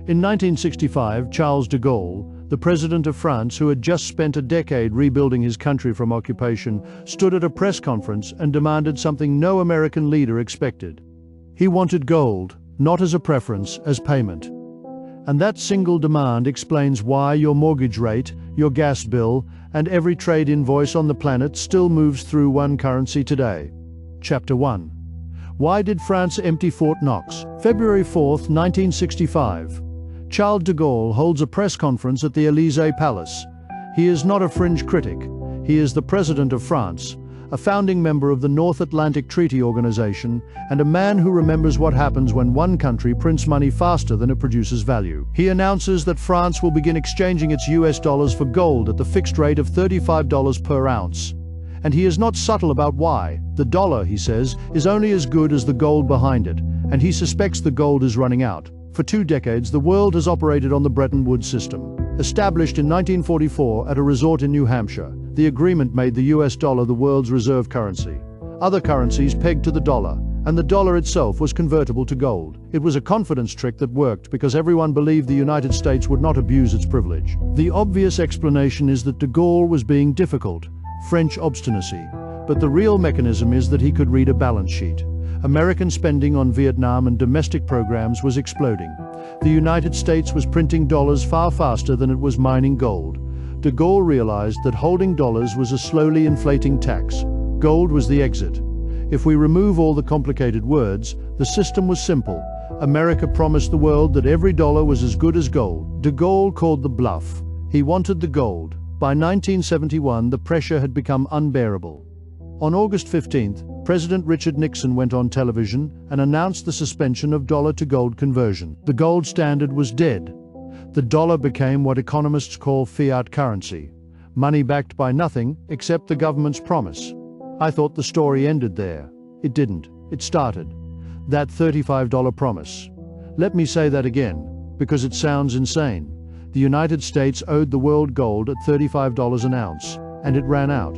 In 1965, Charles de Gaulle, the president of France who had just spent a decade rebuilding his country from occupation, stood at a press conference and demanded something no American leader expected. He wanted gold, not as a preference, as payment. And that single demand explains why your mortgage rate, your gas bill, and every trade invoice on the planet still moves through one currency today. Chapter 1. Why did France empty Fort Knox? February 4, 1965. Charles de Gaulle holds a press conference at the Élysée Palace. He is not a fringe critic. He is the President of France, a founding member of the North Atlantic Treaty Organization, and a man who remembers what happens when one country prints money faster than it produces value. He announces that France will begin exchanging its US dollars for gold at the fixed rate of $35 per ounce. And he is not subtle about why. The dollar, he says, is only as good as the gold behind it, and he suspects the gold is running out. For 2 decades, the world has operated on the Bretton Woods system. Established in 1944 at a resort in New Hampshire, the agreement made the US dollar the world's reserve currency. Other currencies pegged to the dollar, and the dollar itself was convertible to gold. It was a confidence trick that worked because everyone believed the United States would not abuse its privilege. The obvious explanation is that de Gaulle was being difficult, French obstinacy, but the real mechanism is that he could read a balance sheet. American spending on Vietnam and domestic programs was exploding. The United States was printing dollars far faster than it was mining gold. De Gaulle realized that holding dollars was a slowly inflating tax. Gold was the exit. If we remove all the complicated words, the system was simple. America promised the world that every dollar was as good as gold. De Gaulle called the bluff. He wanted the gold. By 1971, the pressure had become unbearable. On August 15th, President Richard Nixon went on television and announced the suspension of dollar-to-gold conversion. The gold standard was dead. The dollar became what economists call fiat currency, money backed by nothing except the government's promise. I thought the story ended there. It didn't. It started. That $35 promise. Let me say that again, because it sounds insane. The United States owed the world gold at $35 an ounce, and it ran out.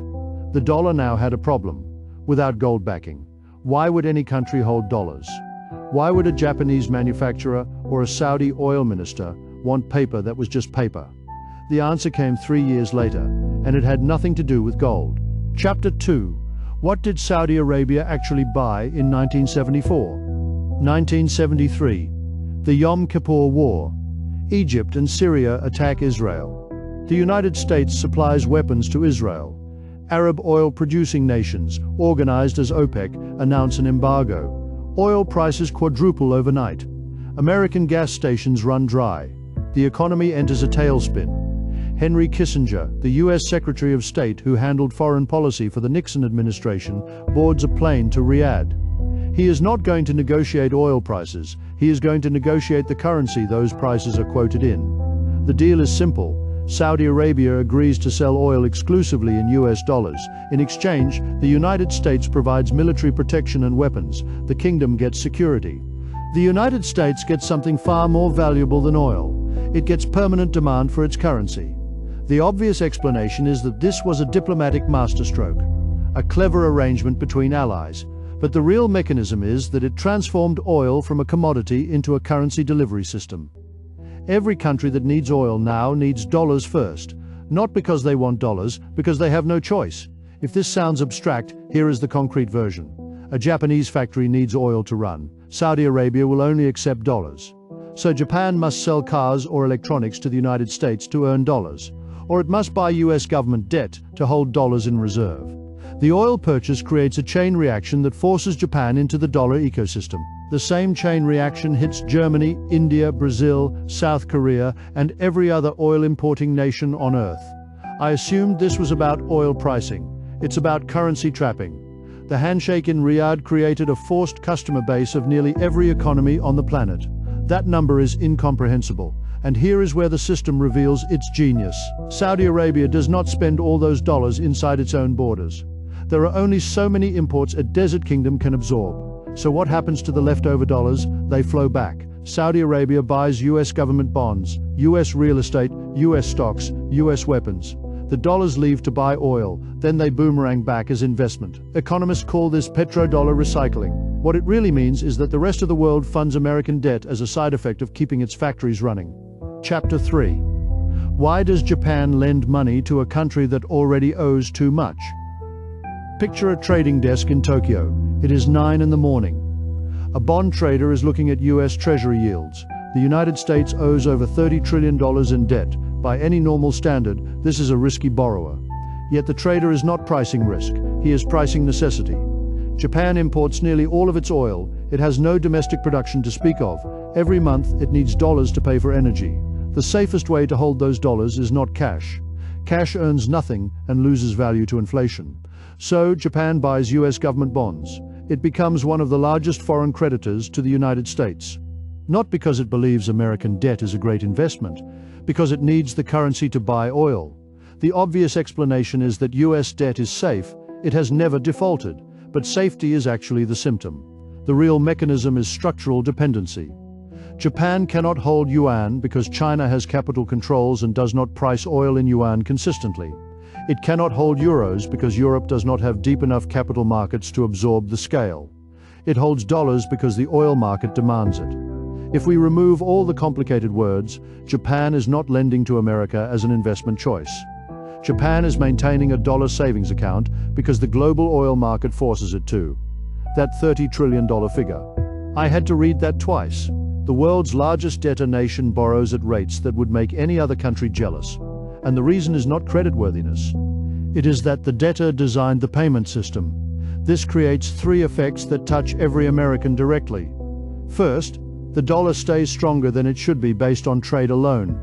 The dollar now had a problem. Without gold backing, why would any country hold dollars? Why would a Japanese manufacturer or a Saudi oil minister want paper that was just paper? The answer came 3 years later, and it had nothing to do with gold. Chapter 2. What did Saudi Arabia actually buy in 1974? 1973. The Yom Kippur War. Egypt and Syria attack Israel. The United States supplies weapons to Israel. Arab oil-producing nations, organized as OPEC, announce an embargo. Oil prices quadruple overnight. American gas stations run dry. The economy enters a tailspin. Henry Kissinger, the U.S. Secretary of State who handled foreign policy for the Nixon administration, boards a plane to Riyadh. He is not going to negotiate oil prices. He is going to negotiate the currency those prices are quoted in. The deal is simple. Saudi Arabia agrees to sell oil exclusively in US dollars. In exchange, the United States provides military protection and weapons. The kingdom gets security. The United States gets something far more valuable than oil. It gets permanent demand for its currency. The obvious explanation is that this was a diplomatic masterstroke, a clever arrangement between allies. But the real mechanism is that it transformed oil from a commodity into a currency delivery system. Every country that needs oil now needs dollars first, not because they want dollars, because they have no choice. If this sounds abstract, here is the concrete version. A Japanese factory needs oil to run. Saudi Arabia will only accept dollars. So Japan must sell cars or electronics to the United States to earn dollars, or it must buy US government debt to hold dollars in reserve. The oil purchase creates a chain reaction that forces Japan into the dollar ecosystem. The same chain reaction hits Germany, India, Brazil, South Korea, and every other oil-importing nation on Earth. I assumed this was about oil pricing. It's about currency trapping. The handshake in Riyadh created a forced customer base of nearly every economy on the planet. That number is incomprehensible. And here is where the system reveals its genius. Saudi Arabia does not spend all those dollars inside its own borders. There are only so many imports a desert kingdom can absorb. So what happens to the leftover dollars? They flow back. Saudi Arabia buys US government bonds, US real estate, US stocks, US weapons. The dollars leave to buy oil, then they boomerang back as investment. Economists call this petrodollar recycling. What it really means is that the rest of the world funds American debt as a side effect of keeping its factories running. Chapter 3. Why does Japan lend money to a country that already owes too much? Picture a trading desk in Tokyo. It is 9 in the morning. A bond trader is looking at US Treasury yields. The United States owes over $30 trillion in debt. By any normal standard, this is a risky borrower. Yet the trader is not pricing risk, he is pricing necessity. Japan imports nearly all of its oil. It has no domestic production to speak of. Every month, it needs dollars to pay for energy. The safest way to hold those dollars is not cash. Cash earns nothing and loses value to inflation. So, Japan buys US government bonds. It becomes one of the largest foreign creditors to the United States. Not because it believes American debt is a great investment, because it needs the currency to buy oil. The obvious explanation is that US debt is safe. It has never defaulted, but safety is actually the symptom. The real mechanism is structural dependency. Japan cannot hold yuan because China has capital controls and does not price oil in yuan consistently. It cannot hold euros because Europe does not have deep enough capital markets to absorb the scale. It holds dollars because the oil market demands it. If we remove all the complicated words, Japan is not lending to America as an investment choice. Japan is maintaining a dollar savings account because the global oil market forces it to. That $30 trillion figure. I had to read that twice. The world's largest debtor nation borrows at rates that would make any other country jealous. And the reason is not creditworthiness. It is that the debtor designed the payment system. This creates 3 effects that touch every American directly. First, the dollar stays stronger than it should be based on trade alone.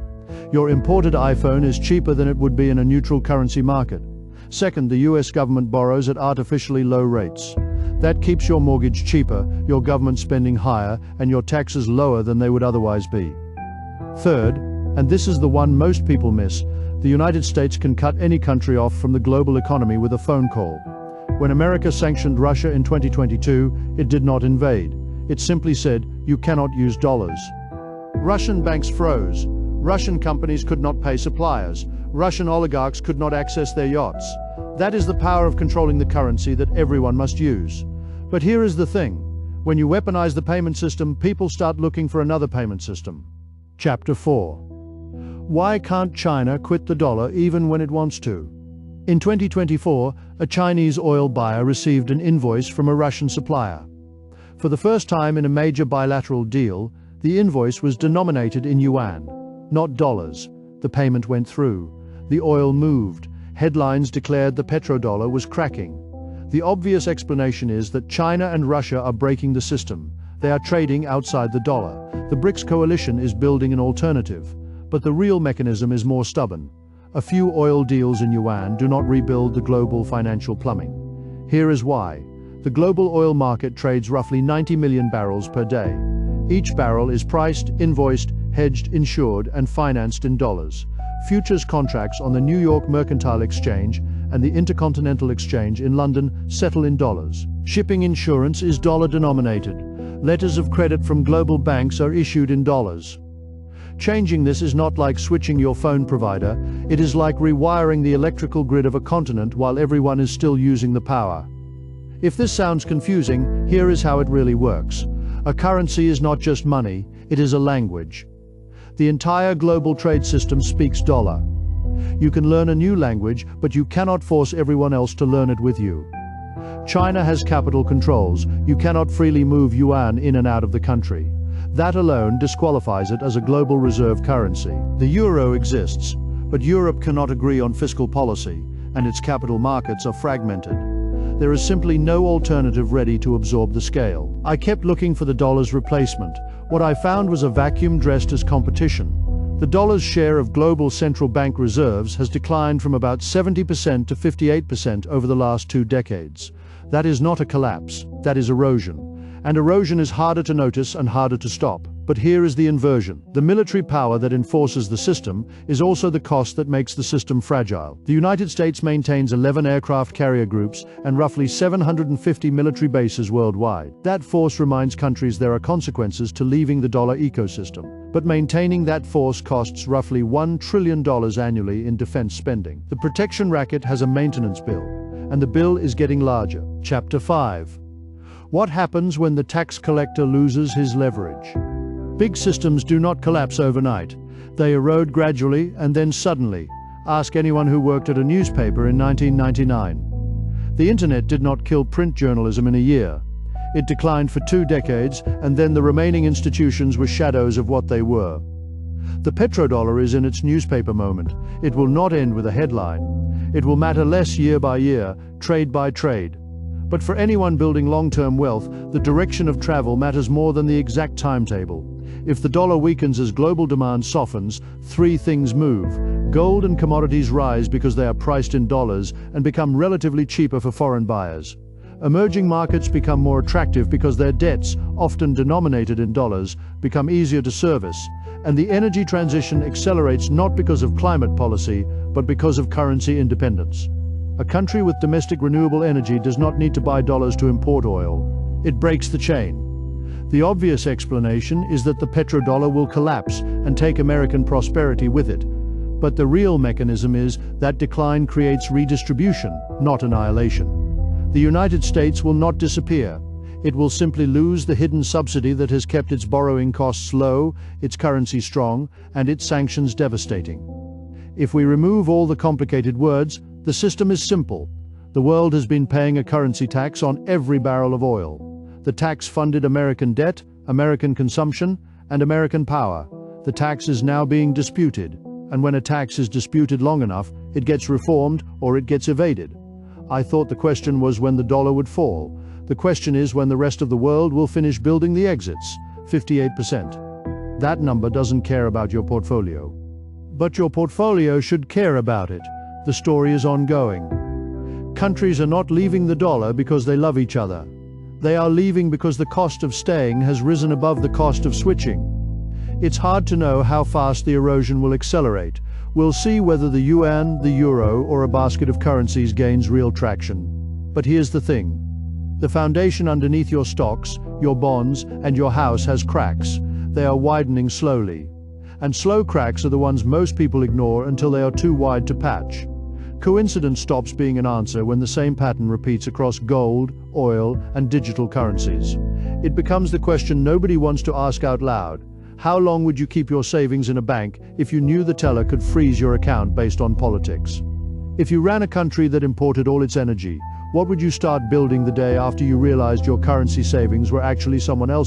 Your imported iPhone is cheaper than it would be in a neutral currency market. Second, the US government borrows at artificially low rates. That keeps your mortgage cheaper, your government spending higher, and your taxes lower than they would otherwise be. Third, and this is the one most people miss, the United States can cut any country off from the global economy with a phone call. When America sanctioned Russia in 2022, it did not invade. It simply said, you cannot use dollars. Russian banks froze. Russian companies could not pay suppliers. Russian oligarchs could not access their yachts. That is the power of controlling the currency that everyone must use. But here is the thing. When you weaponize the payment system, people start looking for another payment system. Chapter 4. Why can't China quit the dollar even when it wants to? In 2024, a Chinese oil buyer received an invoice from a Russian supplier. For the first time in a major bilateral deal, the invoice was denominated in yuan, not dollars. The payment went through. The oil moved. Headlines declared the petrodollar was cracking. The obvious explanation is that China and Russia are breaking the system. They are trading outside the dollar. The BRICS coalition is building an alternative. But the real mechanism is more stubborn. A few oil deals in yuan do not rebuild the global financial plumbing. Here is why. The global oil market trades roughly 90 million barrels per day. Each barrel is priced, invoiced, hedged, insured, and financed in dollars. Futures contracts on the New York Mercantile Exchange and the Intercontinental Exchange in London settle in dollars. Shipping insurance is dollar-denominated. Letters of credit from global banks are issued in dollars. Changing this is not like switching your phone provider, it is like rewiring the electrical grid of a continent while everyone is still using the power. If this sounds confusing, here is how it really works. A currency is not just money, it is a language. The entire global trade system speaks dollar. You can learn a new language, but you cannot force everyone else to learn it with you. China has capital controls. You cannot freely move yuan in and out of the country. That alone disqualifies it as a global reserve currency. The euro exists, but Europe cannot agree on fiscal policy, and its capital markets are fragmented. There is simply no alternative ready to absorb the scale. I kept looking for the dollar's replacement. What I found was a vacuum dressed as competition. The dollar's share of global central bank reserves has declined from about 70% to 58% over the last 2 decades. That is not a collapse, that is erosion. And erosion is harder to notice and harder to stop. But here is the inversion. The military power that enforces the system is also the cost that makes the system fragile. The United States maintains 11 aircraft carrier groups and roughly 750 military bases worldwide. That force reminds countries there are consequences to leaving the dollar ecosystem. But maintaining that force costs roughly $1 trillion annually in defense spending. The protection racket has a maintenance bill, and the bill is getting larger. Chapter 5. What happens when the tax collector loses his leverage? Big systems do not collapse overnight. They erode gradually and then suddenly. Ask anyone who worked at a newspaper in 1999. The internet did not kill print journalism in a year. It declined for 2 decades, and then the remaining institutions were shadows of what they were. The petrodollar is in its newspaper moment. It will not end with a headline. It will matter less year by year, trade by trade. But for anyone building long-term wealth, the direction of travel matters more than the exact timetable. If the dollar weakens as global demand softens, 3 things move. Gold and commodities rise because they are priced in dollars and become relatively cheaper for foreign buyers. Emerging markets become more attractive because their debts, often denominated in dollars, become easier to service. And the energy transition accelerates not because of climate policy, but because of currency independence. A country with domestic renewable energy does not need to buy dollars to import oil. It breaks the chain. The obvious explanation is that the petrodollar will collapse and take American prosperity with it. But the real mechanism is that decline creates redistribution, not annihilation. The United States will not disappear. It will simply lose the hidden subsidy that has kept its borrowing costs low, its currency strong, and its sanctions devastating. If we remove all the complicated words, the system is simple. The world has been paying a currency tax on every barrel of oil. The tax funded American debt, American consumption, and American power. The tax is now being disputed, and when a tax is disputed long enough, it gets reformed or it gets evaded. I thought the question was when the dollar would fall. The question is when the rest of the world will finish building the exits, 58%. That number doesn't care about your portfolio. But your portfolio should care about it. The story is ongoing. Countries are not leaving the dollar because they love each other. They are leaving because the cost of staying has risen above the cost of switching. It's hard to know how fast the erosion will accelerate. We'll see whether the yuan, the euro, or a basket of currencies gains real traction. But here's the thing. The foundation underneath your stocks, your bonds, and your house has cracks. They are widening slowly. And slow cracks are the ones most people ignore until they are too wide to patch. Coincidence stops being an answer when the same pattern repeats across gold, oil, and digital currencies. It becomes the question nobody wants to ask out loud. How long would you keep your savings in a bank if you knew the teller could freeze your account based on politics? If you ran a country that imported all its energy, what would you start building the day after you realized your currency savings were actually someone else's?